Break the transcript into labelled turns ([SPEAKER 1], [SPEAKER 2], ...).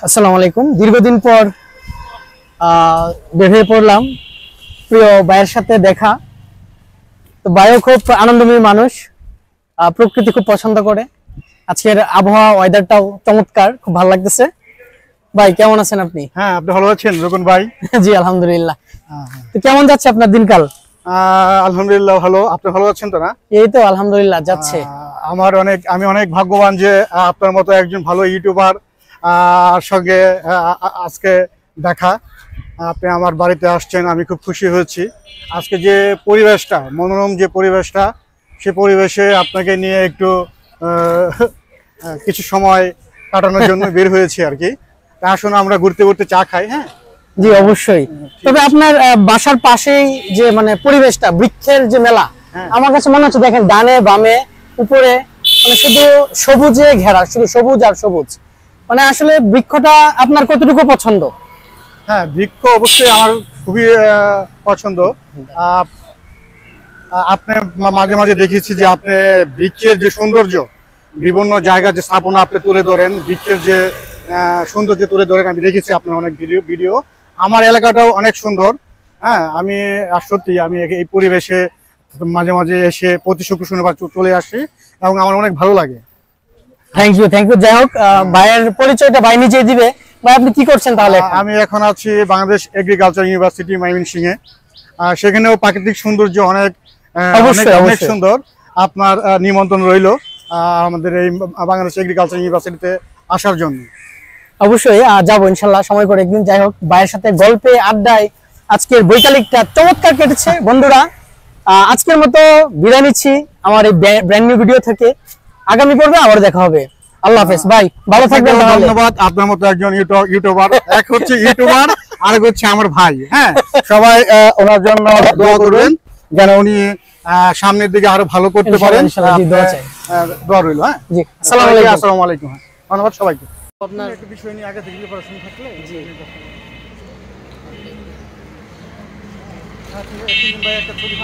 [SPEAKER 1] আসসালামু আলাইকুম। দীর্ঘদিন পর বের হয়ে পড়লাম প্রিয় ভাইয়ের সাথে দেখা। তো ভাইও খুব আনন্দময়ী মানুষ, প্রকৃতি খুব পছন্দ করে। আজকের আবহাওয়া ওয়েদারটাও চমৎকার, খুব ভালো লাগতেছে। ভাই কেমন আছেন আপনি?
[SPEAKER 2] হ্যাঁ, আপনি ভালো আছেন রোকন ভাই?
[SPEAKER 1] জি আলহামদুলিল্লাহ। তো কেমন যাচ্ছে আপনার দিনকাল?
[SPEAKER 2] আলহামদুলিল্লাহ ভালো। আপনি ভালো আছেন তো না?
[SPEAKER 1] এই তো আলহামদুলিল্লাহ যাচ্ছে।
[SPEAKER 2] আমি অনেক ভাগ্যবান যে আপনার মতো একজন ভালো ইউটিউবার সঙ্গে আজকে দেখা। আপনি আমার বাড়িতে আসছেন, আমি খুব খুশি হয়েছি। আজকে যে পরিবেশটা, মনোরম যে পরিবেশটা, সে পরিবেশে আপনাকে নিয়ে একটু কিছু সময় কাটানোর জন্য বের হয়েছি আর কি। তা আসুন আমরা ঘুরতে ঘুরতে চা খাই। হ্যাঁ
[SPEAKER 1] জি অবশ্যই। তবে আপনার বাসার পাশেই যে মানে পরিবেশটা, বৃক্ষের যে মেলা, আমার কাছে মনে হচ্ছে দেখেন ডানে বামে উপরে মানে শুধু সবুজে ঘেরা, শুধু সবুজ আর সবুজ। মানে আসলে বৃক্ষটা আপনার কতটুকু পছন্দ?
[SPEAKER 2] হ্যাঁ, বৃক্ষ অবশ্যই আমার খুবই পছন্দ। আপনি মাঝে মাঝে দেখেছি যে আপনি বৃক্ষের যে সৌন্দর্য, বিভিন্ন জায়গায় যে স্থাপনা আপনি তুলে ধরেন, বৃক্ষের যে সৌন্দর্য তুলে ধরেন, আমি দেখেছি আপনার অনেক ভিডিও। আমার এলাকাটাও অনেক সুন্দর। হ্যাঁ, আমি সত্যি আমি এই পরিবেশে মাঝে মাঝে এসে প্রতি শুক্র শনিবার চলে আসি এবং আমার অনেক ভালো লাগে।
[SPEAKER 1] Thank you. যাই হোক, ভাইয়ের পরিচয়টা ভাই নিজেই দিবে। ভাই আপনি কি করছেন তাহলে?
[SPEAKER 2] আমি এখন আছি বাংলাদেশ এগ্রিকালচার ইউনিভার্সিটি ময়মনসিংহে। সেখানেও প্রাকৃতিক সৌন্দর্য অনেক অনেক সুন্দর। আপনার নিমন্ত্রণ রইল আমাদের এই বাংলাদেশ এগ্রিকালচার ইউনিভার্সিটিতে আসার জন্য।
[SPEAKER 1] অবশ্যই যাবো ইনশাল্লাহ সময় করে একদিন। যাই হোক, ভাইয়ের সাথে গল্পে আড্ডায় আজকের বৈকালিকটা চমৎকার কেটেছে। বন্ধুরা, আজকের মতো বিদায় নিচ্ছি আমার এই ব্র্যান্ড নিউ ভিডিও থেকে। আগামী পর্বে আবার দেখা হবে। আল্লাহ হাফেজ ভাই, ভালো থাকবেন।
[SPEAKER 2] ধন্যবাদ। আপনার মতো একজন ইউটিউবার, এক হচ্ছে ইউটিউবার আর এক হচ্ছে আমার ভাই। হ্যাঁ, সবাই ওনার জন্য দোয়া করবেন যেন উনি সামনের দিকে আরো ভালো করতে পারেন। দোয়া রইল। হ্যাঁ
[SPEAKER 1] জি,
[SPEAKER 2] আসসালামু আলাইকুম। ধন্যবাদ সবাইকে।
[SPEAKER 1] আপনার
[SPEAKER 2] একটা বিষয় নিয়ে আগে থেকে প্রিপারেশন থাকলে জি ভাই একটা ছবি